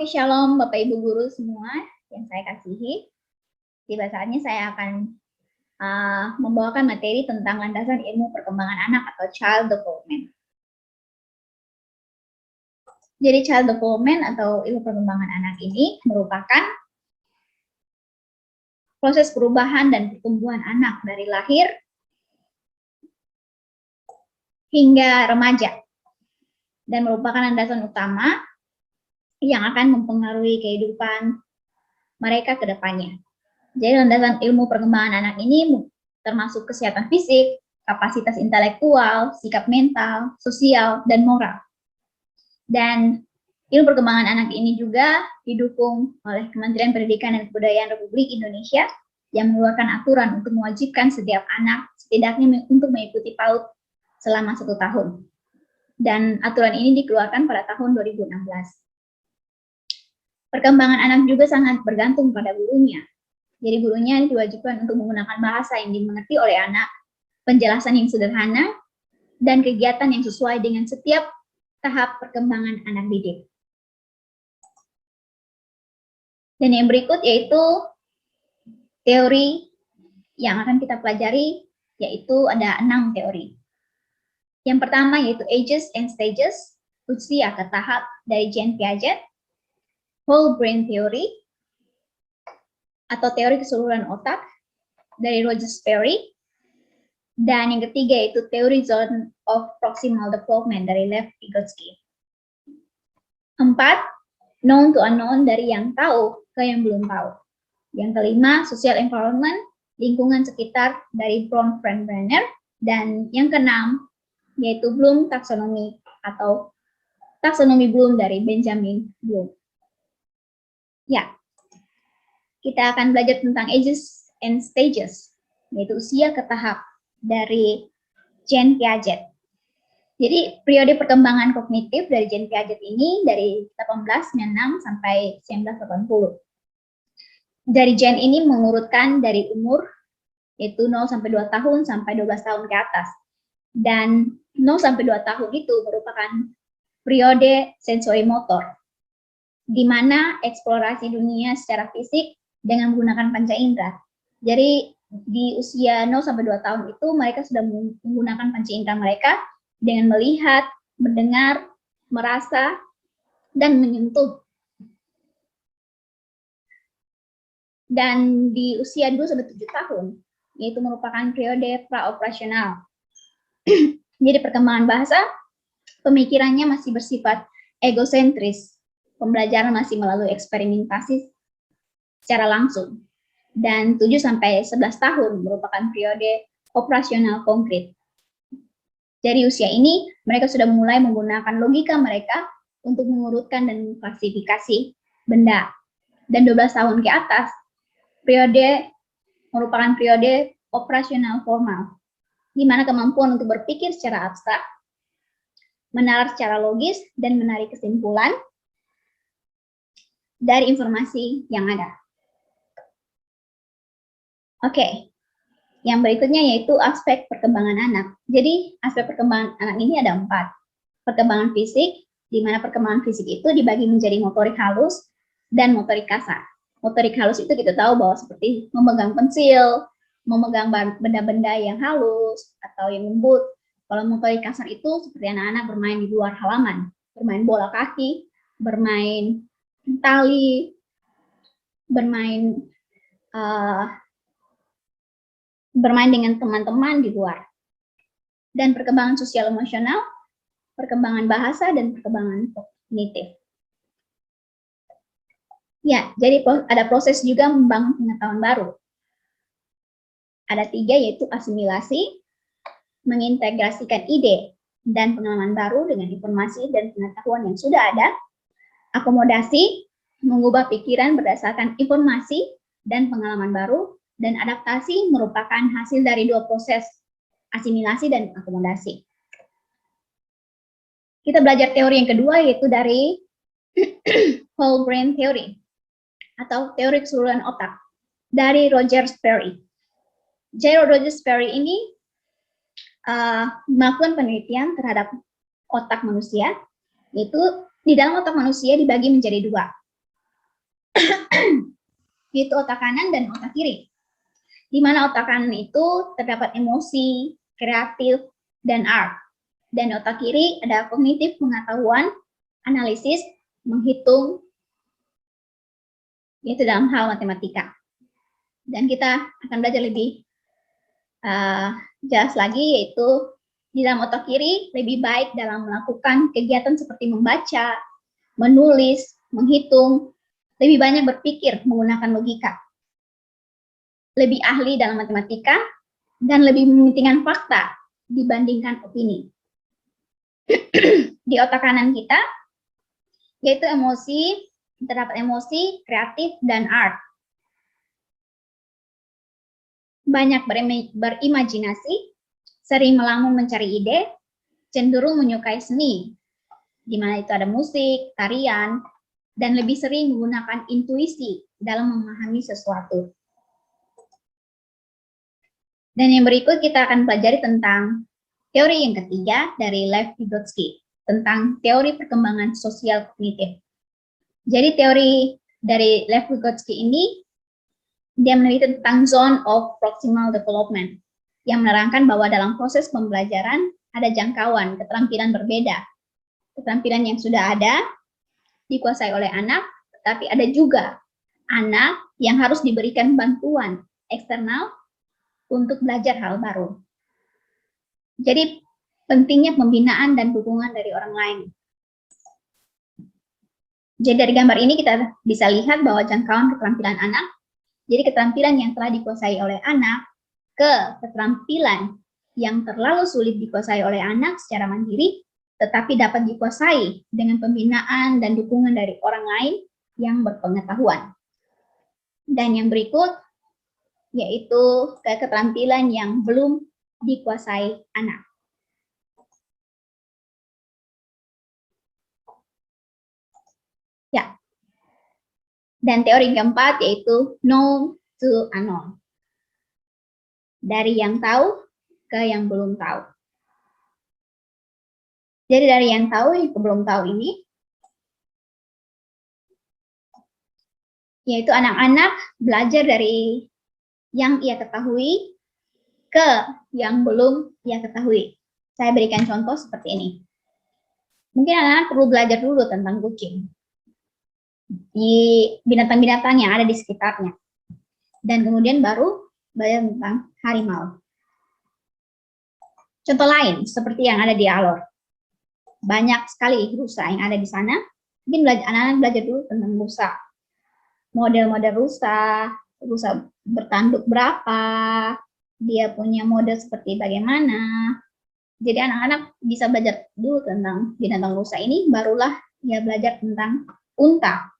Oke, shalom Bapak Ibu Guru semua yang saya kasihi. Tiba saatnya saya akan membawakan materi tentang landasan ilmu perkembangan anak atau child development. Jadi child development atau ilmu perkembangan anak ini merupakan proses perubahan dan pertumbuhan anak dari lahir hingga remaja dan merupakan landasan utama yang akan mempengaruhi kehidupan mereka ke depannya. Jadi landasan ilmu perkembangan anak ini termasuk kesehatan fisik, kapasitas intelektual, sikap mental, sosial, dan moral. Dan ilmu perkembangan anak ini juga didukung oleh Kementerian Pendidikan dan Kebudayaan Republik Indonesia yang mengeluarkan aturan untuk mewajibkan setiap anak setidaknya untuk mengikuti PAUD selama 1 tahun. Dan aturan ini dikeluarkan pada tahun 2016. Perkembangan anak juga sangat bergantung pada gurunya. Jadi gurunya diwajibkan untuk menggunakan bahasa yang dimengerti oleh anak, penjelasan yang sederhana, dan kegiatan yang sesuai dengan setiap tahap perkembangan anak didik. Dan yang berikut yaitu teori yang akan kita pelajari, yaitu ada 6 teori. Yang pertama yaitu Ages and Stages, usia ke tahap dari Jean Piaget, Whole Brain Theory, atau teori keseluruhan otak dari Roger Sperry, dan yang ketiga yaitu teori Zone of Proximal Development dari Lev Vygotsky. 4, known to unknown dari yang tahu ke yang belum tahu. Yang kelima, Social Environment, lingkungan sekitar dari Bron Freiberger, dan yang keenam yaitu Bloom Taxonomy atau taksonomi Bloom dari Benjamin Bloom. Ya, kita akan belajar tentang Ages and Stages, yaitu usia ke tahap dari Jean Piaget. Jadi periode perkembangan kognitif dari Jean Piaget ini dari 1896 sampai 1980. Dari Jean ini mengurutkan dari umur yaitu 0 sampai 2 tahun sampai 12 tahun ke atas. Dan 0 sampai 2 tahun itu merupakan periode sensori motor, di mana eksplorasi dunia secara fisik dengan menggunakan panca indera. Jadi di usia 0 sampai 2 tahun itu mereka sudah menggunakan panca indera mereka dengan melihat, mendengar, merasa, dan menyentuh. Dan di usia 2 sampai 7 tahun, yaitu merupakan periode praoperasional. Jadi perkembangan bahasa, pemikirannya masih bersifat egosentris. Pembelajaran masih melalui eksperimentasi secara langsung. Dan 7 sampai 11 tahun merupakan periode operasional konkret. Dari usia ini, mereka sudah mulai menggunakan logika mereka untuk mengurutkan dan mengklasifikasi benda. Dan 12 tahun ke atas, periode merupakan periode operasional formal, di mana kemampuan untuk berpikir secara abstrak, menalar secara logis, dan menarik kesimpulan dari informasi yang ada. Oke, yang berikutnya yaitu aspek perkembangan anak. Jadi aspek perkembangan anak ini ada 4. Perkembangan fisik, di mana perkembangan fisik itu dibagi menjadi motorik halus dan motorik kasar. Motorik halus itu kita tahu bahwa seperti memegang pensil, memegang benda-benda yang halus atau yang lembut. Kalau motorik kasar itu seperti anak-anak bermain di luar halaman, bermain bola kaki, bermain tali, bermain dengan teman-teman di luar. Dan perkembangan sosial emosional, perkembangan bahasa, dan perkembangan kognitif. Ya, jadi ada proses juga membangun pengetahuan baru. Ada 3 yaitu asimilasi, mengintegrasikan ide dan pengalaman baru dengan informasi dan pengetahuan yang sudah ada. Akomodasi, mengubah pikiran berdasarkan informasi dan pengalaman baru. Dan adaptasi merupakan hasil dari 2 proses, asimilasi dan akomodasi. Kita belajar teori yang kedua yaitu dari Whole Brain Theory atau teori keseluruhan otak dari Roger Sperry. Jadi Roger Sperry ini melakukan penelitian terhadap otak manusia, yaitu di dalam otak manusia dibagi menjadi 2, yaitu otak kanan dan otak kiri. Di mana otak kanan itu terdapat emosi, kreatif, dan art. Dan otak kiri ada kognitif, pengetahuan, analisis, menghitung, yaitu dalam hal matematika. Dan kita akan belajar lebih jelas lagi, yaitu di dalam otak kiri lebih baik dalam melakukan kegiatan seperti membaca, menulis, menghitung, lebih banyak berpikir menggunakan logika, lebih ahli dalam matematika, dan lebih mementingkan fakta dibandingkan opini. Di otak kanan kita, yaitu emosi, terdapat emosi, kreatif, dan art. Banyak berimajinasi, sering melamun mencari ide, cenderung menyukai seni, di mana itu ada musik, tarian, dan lebih sering menggunakan intuisi dalam memahami sesuatu. Dan yang berikut kita akan pelajari tentang teori yang ketiga dari Lev Vygotsky, tentang teori perkembangan sosial kognitif. Jadi teori dari Lev Vygotsky ini, dia meneliti tentang zone of proximal development, yang menerangkan bahwa dalam proses pembelajaran ada jangkauan keterampilan berbeda. Keterampilan yang sudah ada dikuasai oleh anak, tetapi ada juga anak yang harus diberikan bantuan eksternal untuk belajar hal baru. Jadi pentingnya pembinaan dan dukungan dari orang lain. Jadi dari gambar ini kita bisa lihat bahwa jangkauan keterampilan anak, jadi keterampilan yang telah dikuasai oleh anak ke keterampilan yang terlalu sulit dikuasai oleh anak secara mandiri, tetapi dapat dikuasai dengan pembinaan dan dukungan dari orang lain yang berpengetahuan. Dan yang berikut, yaitu keterampilan yang belum dikuasai anak. Ya. Dan teori keempat yaitu known to unknown. Dari yang tahu ke yang belum tahu. Jadi dari yang tahu ke belum tahu ini, yaitu anak-anak belajar dari yang ia ketahui ke yang belum ia ketahui. Saya berikan contoh seperti ini. Mungkin anak-anak perlu belajar dulu tentang kucing, di binatang-binatang yang ada di sekitarnya. Dan kemudian baru belajar tentang harimau. Contoh lain, seperti yang ada di Alor. Banyak sekali rusa yang ada di sana. Mungkin anak-anak belajar dulu tentang rusa. Model-model rusa, rusa bertanduk berapa, dia punya model seperti bagaimana. Jadi anak-anak bisa belajar dulu tentang binatang rusa ini, barulah dia belajar tentang unta.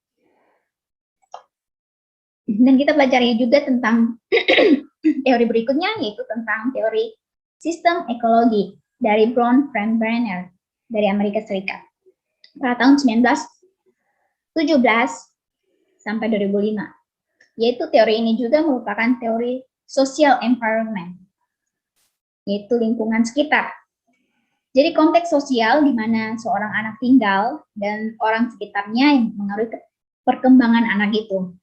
Dan kita pelajari juga tentang teori berikutnya, yaitu tentang teori sistem ekologi dari Brown Freiberger dari Amerika Serikat pada tahun 1917 sampai 2005. Yaitu teori ini juga merupakan teori social environment, yaitu lingkungan sekitar. Jadi konteks sosial di mana seorang anak tinggal dan orang sekitarnya yang mengaruhi perkembangan anak itu.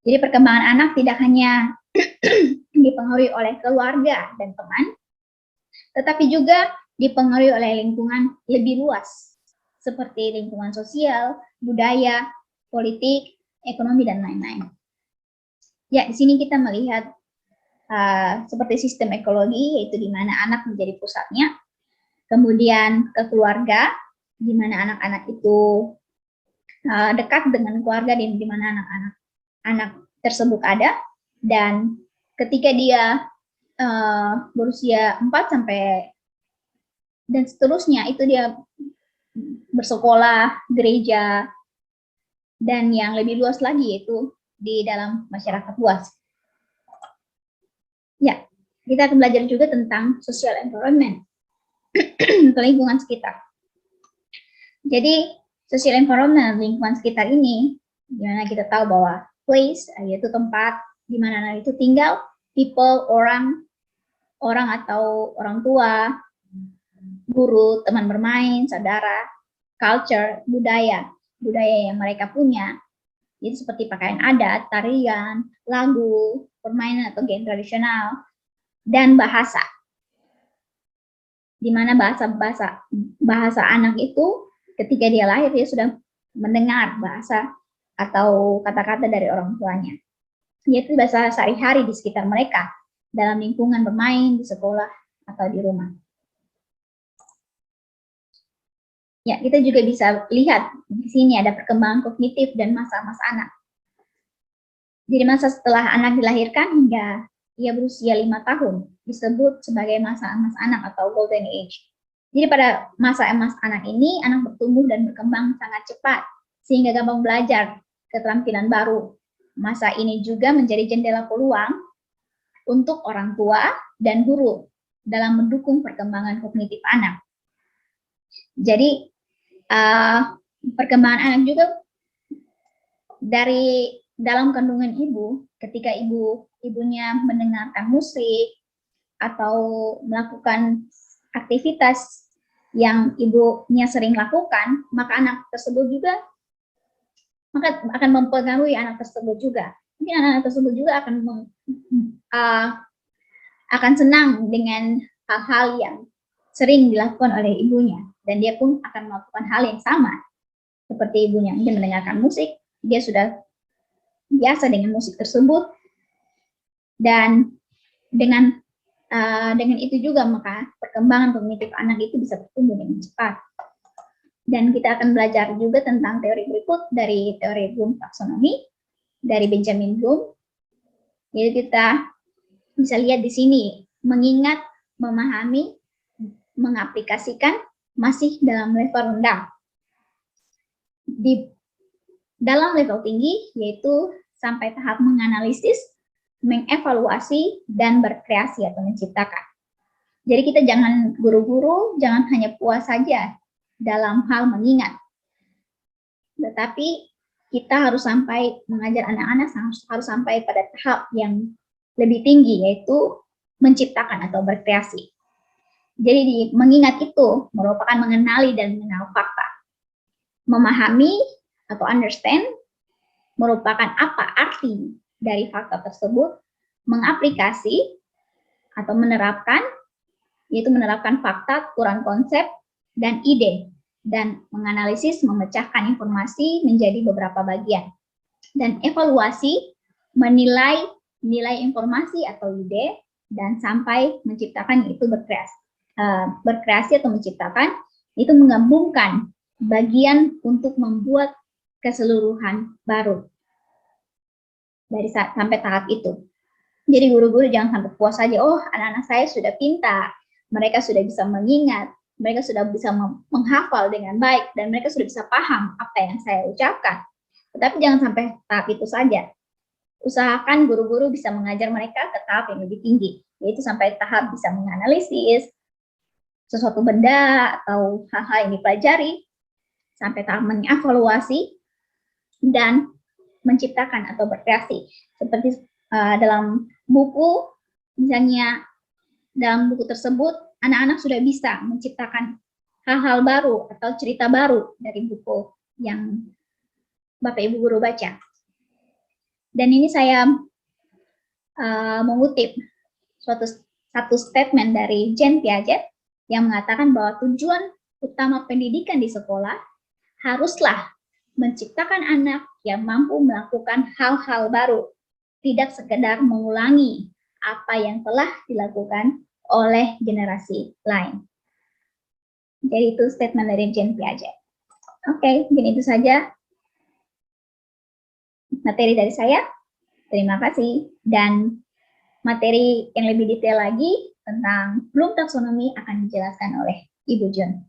Jadi perkembangan anak tidak hanya dipengaruhi oleh keluarga dan teman, tetapi juga dipengaruhi oleh lingkungan lebih luas, seperti lingkungan sosial, budaya, politik, ekonomi, dan lain-lain. Ya, di sini kita melihat seperti sistem ekologi, yaitu di mana anak menjadi pusatnya, kemudian ke keluarga, di mana anak-anak itu dekat dengan keluarga, di mana anak tersebut ada, dan ketika dia berusia 4 sampai dan seterusnya, itu dia bersekolah, gereja, dan yang lebih luas lagi yaitu di dalam masyarakat luas. Ya, kita akan belajar juga tentang social environment, lingkungan sekitar. Jadi social environment, lingkungan sekitar ini, dimana kita tahu bahwa place, yaitu tempat di mana anak itu tinggal, people, orang atau orang tua, guru, teman bermain, saudara, culture, budaya yang mereka punya, Jadi seperti pakaian adat, tarian, lagu, permainan atau game tradisional, dan bahasa. Di mana bahasa anak itu ketika dia lahir dia sudah mendengar bahasa atau kata-kata dari orang tuanya. Yaitu bahasa sehari-hari di sekitar mereka, dalam lingkungan bermain, di sekolah, atau di rumah. Ya, kita juga bisa lihat di sini ada perkembangan kognitif dan masa-masa anak. Jadi masa setelah anak dilahirkan hingga ia berusia 5 tahun disebut sebagai masa emas anak atau golden age. Jadi pada masa emas anak ini, anak bertumbuh dan berkembang sangat cepat sehingga gampang belajar keterampilan baru. Masa ini juga menjadi jendela peluang untuk orang tua dan guru dalam mendukung perkembangan kognitif anak. Jadi perkembangan anak juga dari dalam kandungan ibu, ketika ibunya mendengarkan musik atau melakukan aktivitas yang ibunya sering lakukan, maka anak tersebut juga akan mempengaruhi anak tersebut juga. Mungkin anak tersebut juga akan senang dengan hal-hal yang sering dilakukan oleh ibunya, dan dia pun akan melakukan hal yang sama seperti ibunya. Dia mendengarkan musik, dia sudah biasa dengan musik tersebut, dan dengan itu juga maka perkembangan kognitif anak itu bisa bertumbuh dengan cepat. Dan kita akan belajar juga tentang teori berikut dari teori Bloom taksonomi dari Benjamin Bloom. Jadi kita bisa lihat di sini, mengingat, memahami, mengaplikasikan masih dalam level rendah. Di dalam level tinggi yaitu sampai tahap menganalisis, mengevaluasi, dan berkreasi atau menciptakan. Jadi kita jangan guru-guru, jangan hanya puas saja dalam hal mengingat, tetapi kita harus sampai mengajar anak-anak harus sampai pada tahap yang lebih tinggi, yaitu menciptakan atau berkreasi. Jadi mengingat itu merupakan mengenali dan mengenal fakta. Memahami atau understand merupakan apa arti dari fakta tersebut. Mengaplikasi atau menerapkan, yaitu menerapkan fakta, kurang konsep, dan ide. Dan menganalisis, memecahkan informasi menjadi beberapa bagian. Dan evaluasi, menilai nilai informasi atau ide, dan sampai menciptakan, yaitu berkreasi atau menciptakan, itu menggabungkan bagian untuk membuat keseluruhan baru dari sampai tahap itu. Jadi guru-guru jangan sampai puas saja, oh anak-anak saya sudah pintar, mereka sudah bisa mengingat, mereka sudah bisa menghafal dengan baik, dan mereka sudah bisa paham apa yang saya ucapkan. Tetapi jangan sampai tahap itu saja. Usahakan guru-guru bisa mengajar mereka ke tahap yang lebih tinggi, yaitu sampai tahap bisa menganalisis sesuatu benda atau hal-hal yang dipelajari, sampai tahap mengevaluasi dan menciptakan atau berkreasi. Seperti dalam buku, misalnya dalam buku tersebut, anak-anak sudah bisa menciptakan hal-hal baru atau cerita baru dari buku yang Bapak Ibu guru baca. Dan ini saya mengutip satu statement dari Jean Piaget yang mengatakan bahwa tujuan utama pendidikan di sekolah haruslah menciptakan anak yang mampu melakukan hal-hal baru, tidak sekedar mengulangi apa yang telah dilakukan oleh generasi lain. Jadi itu statement dari Jean Piaget. Oke, mungkin itu saja materi dari saya. Terima kasih. Dan materi yang lebih detail lagi tentang Bloom taksonomi akan dijelaskan oleh Ibu Jun.